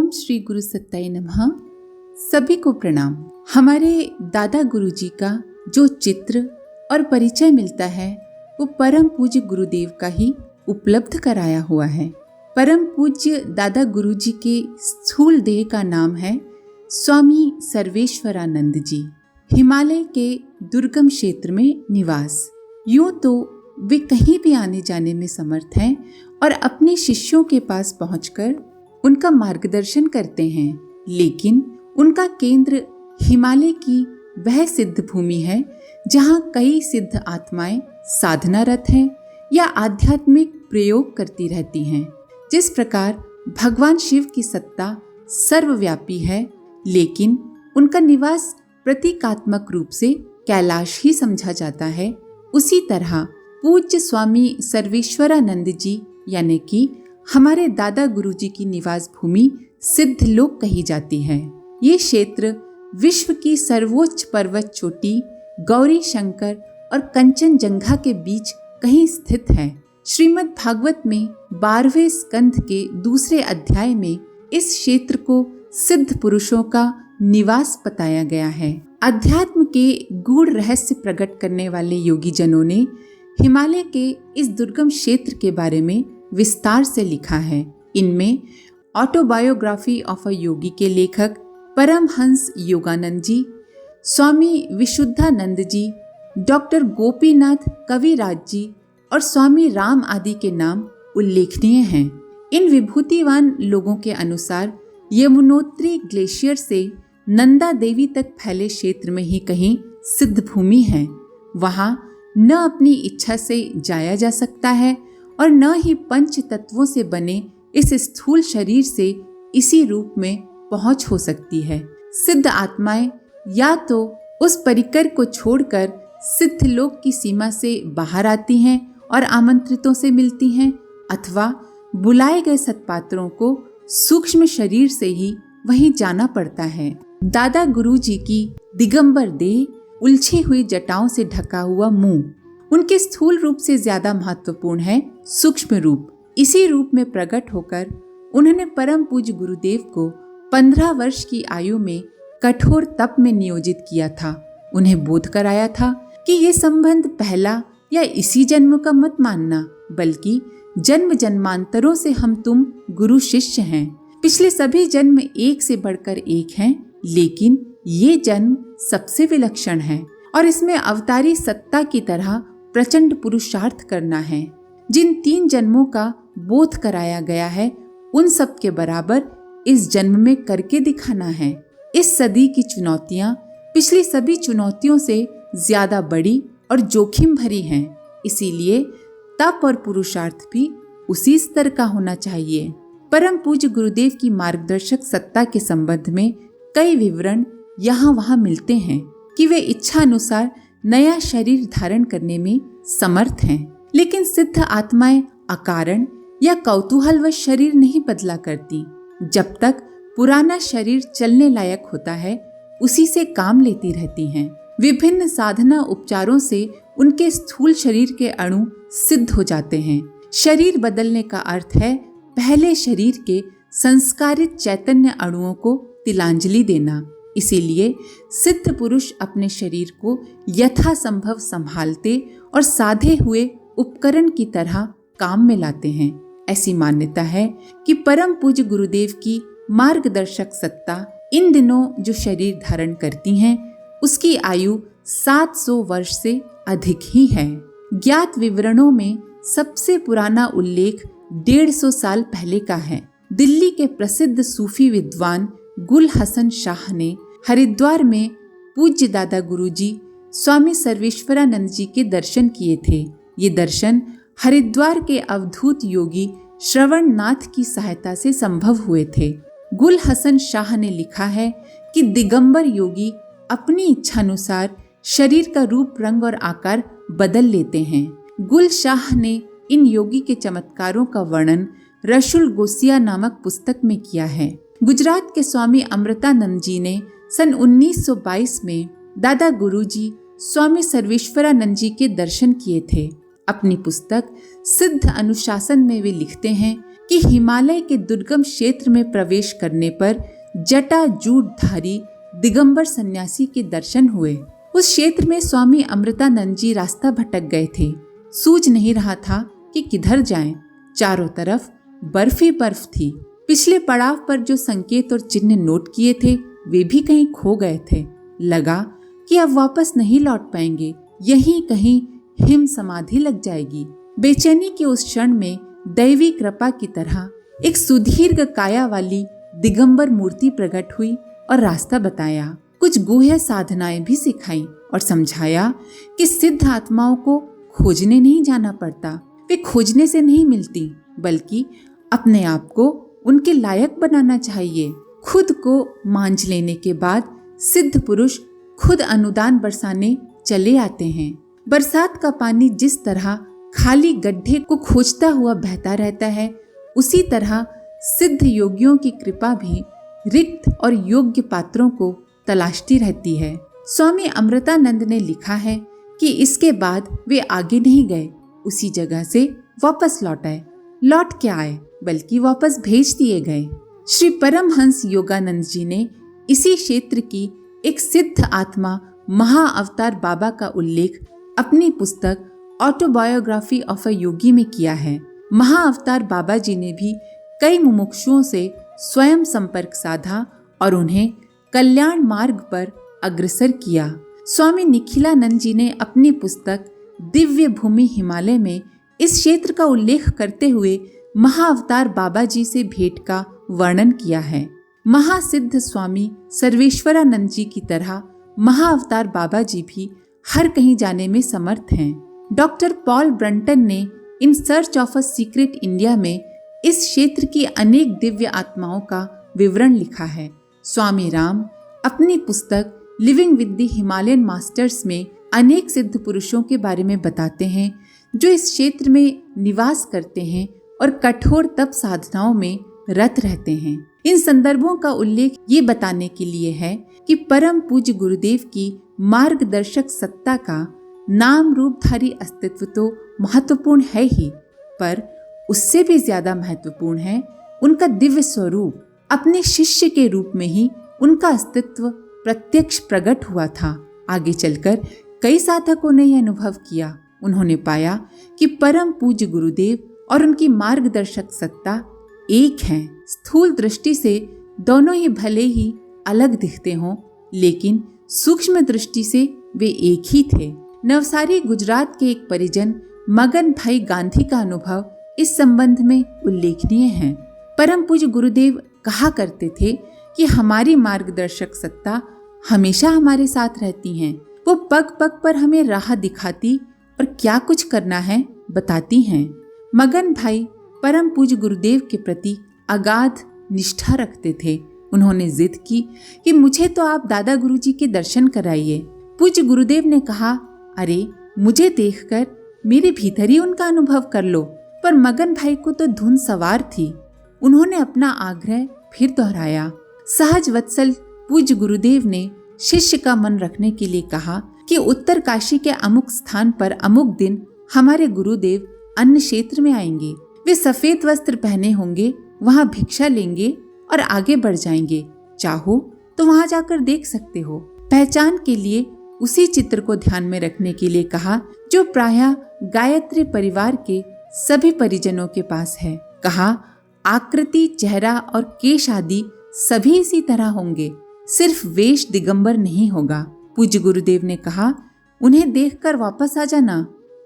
ओम श्री गुरु सत्ताय नमः। सभी को प्रणाम। हमारे दादा गुरु जी का जो चित्र और परिचय मिलता है वो परम पूज्य गुरुदेव का ही उपलब्ध कराया हुआ है। परम पूज्य दादा गुरु जी के स्थूल देह का नाम है स्वामी सर्वेश्वरानंद जी। हिमालय के दुर्गम क्षेत्र में निवास। यूं तो वे कहीं भी आने जाने में समर्थ हैं और अपने शिष्यों के पास पहुंचकर उनका मार्गदर्शन करते हैं, लेकिन उनका केंद्र हिमालय की वह सिद्ध भूमि है जहां कई सिद्ध आत्माएं साधनारत हैं या आध्यात्मिक प्रयोग करती रहती हैं। जिस प्रकार भगवान शिव की सत्ता सर्वव्यापी है, लेकिन उनका निवास प्रतीकात्मक रूप से कैलाश ही समझा जाता है, उसी तरह पूज्य स्वामी सर्वेश्वरानंद जी यानी कि हमारे दादा गुरु जी की निवास भूमि सिद्ध लोक कही जाती है। ये क्षेत्र विश्व की सर्वोच्च पर्वत चोटी गौरी शंकर और कंचनजंगा के बीच कहीं स्थित है। श्रीमद् भागवत में 12वें स्कंध के दूसरे अध्याय में इस क्षेत्र को सिद्ध पुरुषों का निवास बताया गया है। अध्यात्म के गूढ़ रहस्य प्रकट करने वाले योगी जनों ने हिमालय के इस दुर्गम क्षेत्र के बारे में विस्तार से लिखा है। इनमें ऑटोबायोग्राफी ऑफ अ योगी के लेखक परमहंस योगानंद जी, स्वामी विशुद्धानंद जी, डॉक्टर गोपीनाथ कविराज जी और स्वामी राम आदि के नाम उल्लेखनीय हैं। इन विभूतिवान लोगों के अनुसार यमुनोत्री ग्लेशियर से नंदा देवी तक फैले क्षेत्र में ही कहीं सिद्ध भूमि है। वहां न अपनी इच्छा से जाया जा सकता है और न ही पंच तत्वों से बने इस स्थूल शरीर से इसी रूप में पहुंच हो सकती है। सिद्ध आत्माएं या तो उस परिकर को छोड़कर सिद्ध लोक की सीमा से बाहर आती हैं और आमंत्रितों से मिलती हैं, अथवा बुलाए गए सत्पात्रों को सूक्ष्म शरीर से ही वहीं जाना पड़ता है। दादा गुरु जी की दिगंबर देह, उलझी हुई जटाओं से ढका हुआ मुंह, उनके स्थूल रूप से ज्यादा महत्वपूर्ण है सूक्ष्म रूप। इसी रूप में प्रकट होकर उन्होंने परम पूज्य गुरुदेव को 15 वर्ष की आयु में कठोर तप में नियोजित किया था। उन्हें बोध कराया था कि ये संबंध पहला या इसी जन्म का मत मानना, बल्कि जन्म जन्मांतरों से हम तुम गुरु शिष्य हैं। पिछले सभी जन्म एक से बढ़कर एक हैं, लेकिन ये जन्म सबसे विलक्षण है और इसमें अवतारी सत्ता की तरह प्रचंड पुरुषार्थ करना है। जिन 3 जन्मों का बोध कराया गया है, उन सब के बराबर इस जन्म में करके दिखाना है। इस सदी की चुनौतियां पिछली सभी चुनौतियों से ज्यादा बड़ी और जोखिम भरी हैं, इसीलिए तप और पुरुषार्थ भी उसी स्तर का होना चाहिए। परम पूज्य गुरुदेव की मार्गदर्शक सत्ता के संबंध में कई विवरण यहाँ वहाँ मिलते हैं कि वे इच्छा अनुसार नया शरीर धारण करने में समर्थ हैं, लेकिन सिद्ध आत्माएं अकारण या कौतूहलवश शरीर नहीं बदला करती। जब तक पुराना शरीर चलने लायक होता है, उसी से काम लेती रहती हैं। विभिन्न साधना उपचारों से उनके स्थूल शरीर के अणु सिद्ध हो जाते हैं। शरीर बदलने का अर्थ है पहले शरीर के संस्कारित चैतन्य अणुओं को तिलांजलि देना। इसीलिए सिद्ध पुरुष अपने शरीर को यथासंभव संभालते और साधे हुए उपकरण की तरह काम में लाते हैं। ऐसी मान्यता है कि परम पूज्य गुरुदेव की मार्गदर्शक सत्ता इन दिनों जो शरीर धारण करती हैं, उसकी आयु 700 वर्ष से अधिक ही है। ज्ञात विवरणों में सबसे पुराना उल्लेख 150 साल पहले का है। दिल्ली के प्रसिद्ध सूफी विद्वान गुल हसन शाह ने हरिद्वार में पूज्य दादा गुरुजी स्वामी सर्वेश्वरानंद जी के दर्शन किए थे। ये दर्शन हरिद्वार के अवधूत योगी श्रवण नाथ की सहायता से संभव हुए थे। गुल हसन शाह ने लिखा है कि दिगंबर योगी अपनी इच्छानुसार शरीर का रूप, रंग और आकार बदल लेते हैं। गुल शाह ने इन योगी के चमत्कारों का वर्णन रशुल गोसिया नामक पुस्तक में किया है। गुजरात के स्वामी अमृतानंद जी ने सन 1922 में दादा गुरुजी स्वामी सर्वेश्वरानंद जी के दर्शन किए थे। अपनी पुस्तक सिद्ध अनुशासन में वे लिखते हैं कि हिमालय के दुर्गम क्षेत्र में प्रवेश करने पर जटाजूटधारी दिगंबर सन्यासी के दर्शन हुए। उस क्षेत्र में स्वामी अमृतानंद जी रास्ता भटक गए थे। सूझ नहीं रहा था कि किधर जाएं। चारों तरफ बर्फ ही बर्फ थी। पिछले पड़ाव पर जो संकेत और चिन्ह नोट किए थे वे भी कहीं खो गए थे। लगा कि अब वापस नहीं लौट पाएंगे, यहीं कहीं हिम समाधि लग जाएगी। बेचैनी के उस क्षण में दैवी कृपा की तरह एक सुदीर्घ काया वाली दिगंबर मूर्ति प्रकट हुई और रास्ता बताया। कुछ गुह्य साधनाएं भी सिखाई और समझाया कि सिद्ध आत्माओं को खोजने नहीं जाना पड़ता। वे खोजने से नहीं मिलती, बल्कि अपने आप को उनके लायक बनाना चाहिए। खुद को मांझ लेने के बाद सिद्ध पुरुष खुद अनुदान बरसाने चले आते हैं। बरसात का पानी जिस तरह खाली गड्ढे को खोजता हुआ बहता रहता है, उसी तरह सिद्ध योगियों की कृपा भी रिक्त और योग्य पात्रों को तलाशती रहती है। स्वामी अमृतानंद ने लिखा है कि इसके बाद वे आगे नहीं गए, उसी जगह से वापस लौट आए। लौट क्या आए, बल्कि वापस भेज दिए गए। श्री परमहंस योगानंद जी ने इसी क्षेत्र की एक सिद्ध आत्मा महाअवतार बाबा का उल्लेख अपनी पुस्तक ऑटोबायोग्राफी ऑफ अ योगी में किया है। महाअवतार बाबा जी ने भी कई मुमुक्षुओं से स्वयं संपर्क साधा और उन्हें कल्याण मार्ग पर अग्रसर किया। स्वामी निखिलानंद जी ने अपनी पुस्तक दिव्य भूमि हिमालय में इस क्षेत्र का उल्लेख करते हुए महाअवतार बाबा जी से भेंट का वर्णन किया है। महासिद्ध स्वामी सर्वेश्वरानंद जी की तरह महाअवतार बाबा जी भी हर कहीं जाने में समर्थ हैं। डॉक्टर पॉल ब्रंटन ने in search of a secret India में इस क्षेत्र की अनेक दिव्य आत्माओं का विवरण लिखा है। स्वामी राम अपनी पुस्तक living with the Himalayan masters में अनेक सिद्ध पुरुषों के बारे में बताते हैं जो इस क्षेत्र में निवास करते हैं और कठोर तप साधनाओं में रत रहते हैं। इन संदर्भों का उल्लेख ये बताने के लिए है कि परम पूज्य गुरुदेव की मार्गदर्शक सत्ता का नाम रूपधारी अस्तित्व तो महत्वपूर्ण है ही, पर उससे भी ज्यादा महत्वपूर्ण है उनका दिव्य स्वरूप। अपने शिष्य के रूप में ही उनका अस्तित्व प्रत्यक्ष प्रकट हुआ था। आगे चलकर कई साधकों ने यह अनुभव किया। उन्होंने पाया कि परम पूज्य गुरुदेव और उनकी मार्गदर्शक सत्ता एक हैं। स्थूल दृष्टि से दोनों ही भले ही अलग दिखते हों, लेकिन सूक्ष्म दृष्टि से वे एक ही थे। नवसारी गुजरात के एक परिजन मगन भाई गांधी का अनुभव इस संबंध में उल्लेखनीय है। परम पूज्य गुरुदेव कहा करते थे कि हमारी मार्गदर्शक सत्ता हमेशा हमारे साथ रहती हैं। वो पग पग पर हमें राह दिखाती और क्या कुछ करना है बताती हैं। मगन भाई परम पूज्य गुरुदेव के प्रति अगाध निष्ठा रखते थे। उन्होंने जिद की कि मुझे तो आप दादा गुरुजी के दर्शन कराइए। पूज्य गुरुदेव ने कहा, अरे मुझे देखकर मेरे भीतर ही उनका अनुभव कर लो। पर मगन भाई को तो धुन सवार थी। उन्होंने अपना आग्रह फिर दोहराया। सहज वत्सल पूज्य गुरुदेव ने शिष्य का मन रखने के लिए कहा कि उत्तर काशी के अमुक स्थान पर अमुक दिन हमारे गुरुदेव अन्य क्षेत्र में आएंगे। वे सफेद वस्त्र पहने होंगे, वहाँ भिक्षा लेंगे और आगे बढ़ जाएंगे। चाहो तो वहाँ जाकर देख सकते हो। पहचान के लिए उसी चित्र को ध्यान में रखने के लिए कहा जो प्रायः गायत्री परिवार के सभी परिजनों के पास है। कहा, आकृति, चेहरा और केश आदि सभी इसी तरह होंगे, सिर्फ वेश दिगंबर नहीं होगा। पूज्य गुरुदेव ने कहा, उन्हें देखकर वापस आ जाना,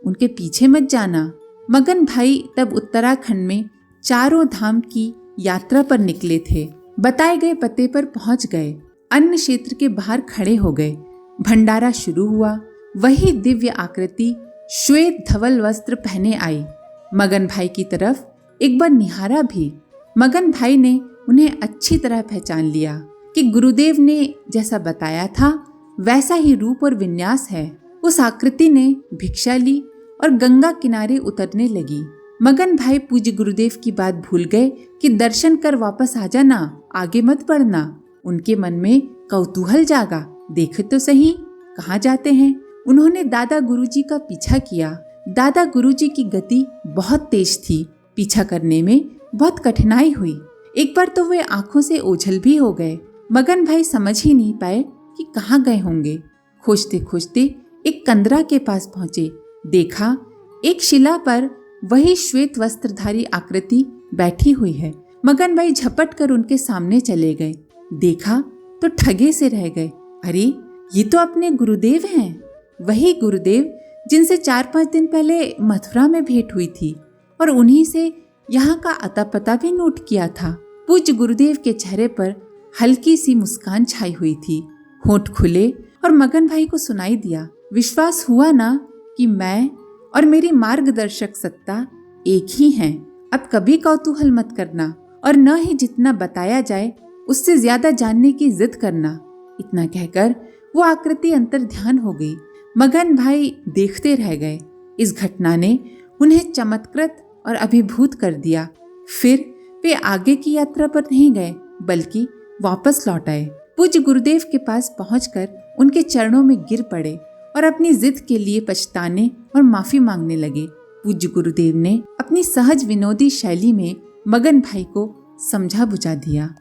उनके पीछे मत जाना। मगन भाई तब उत्तराखंड में चारों धाम की यात्रा पर निकले थे। बताए गए पते पर पहुंच गए। अन्य क्षेत्र के बाहर खड़े हो गए। भंडारा शुरू हुआ। वही दिव्य आकृति श्वेत धवल वस्त्र पहने आई। मगन भाई की तरफ एक बार निहारा भी। मगन भाई ने उन्हें अच्छी तरह पहचान लिया कि गुरुदेव ने जैसा बताया था वैसा ही रूप और विन्यास है। उस आकृति ने भिक्षा ली और गंगा किनारे उतरने लगी। मगन भाई पूज्य गुरुदेव की बात भूल गए कि दर्शन कर वापस आ जाना, आगे मत बढ़ना। उनके मन में कौतूहल जागा, देखे तो सही कहाँ जाते हैं। उन्होंने दादा गुरुजी का पीछा किया। दादा गुरुजी की गति बहुत तेज थी। पीछा करने में बहुत कठिनाई हुई। एक बार तो वे आंखों से ओझल भी हो गए। मगन भाई समझ ही नहीं पाए कि कहाँ गए होंगे। खोजते खोजते एक कंदरा के पास पहुंचे। देखा एक शिला पर वही श्वेत वस्त्रधारी आकृति बैठी हुई है। मगन भाई झपट कर उनके सामने चले गए। देखा तो ठगे से रह गए। अरे ये तो अपने गुरुदेव हैं, वही गुरुदेव जिनसे 4-5 दिन पहले मथुरा में भेंट हुई थी और उन्हीं से यहाँ का अता पता भी नोट किया था। पूज्य गुरुदेव के चेहरे पर हल्की सी मुस्कान छाई हुई थी। होंठ खुले और मगन भाई को सुनाई दिया, विश्वास हुआ ना कि मैं और मेरी मार्गदर्शक सत्ता एक ही हैं। अब कभी कौतूहल मत करना और न ही जितना बताया जाए उससे ज्यादा जानने की जिद करना। इतना कहकर वो आकृति अंतर ध्यान हो गई। मगन भाई देखते रह गए। इस घटना ने उन्हें चमत्कृत और अभिभूत कर दिया। फिर वे आगे की यात्रा पर नहीं गए बल्कि वापस लौट आए। पूज्य गुरुदेव के पास पहुंचकर उनके चरणों में गिर पड़े और अपनी जिद के लिए पछताने और माफी मांगने लगे। पूज्य गुरुदेव ने अपनी सहज विनोदी शैली में मगन भाई को समझा बुझा दिया।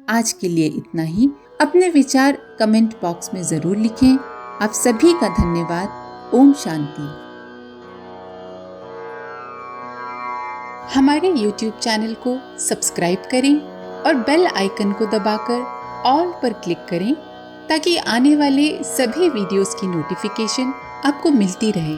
आज के लिए इतना ही। अपने विचार कमेंट बॉक्स में जरूर लिखें। आप सभी का धन्यवाद। ओम शांति। हमारे YouTube चैनल को सब्सक्राइब करें और बेल आइकन को दबाकर ऑल पर क्लिक करें ताकि आने वाले सभी वीडियोस की नोटिफिकेशन आपको मिलती रहे।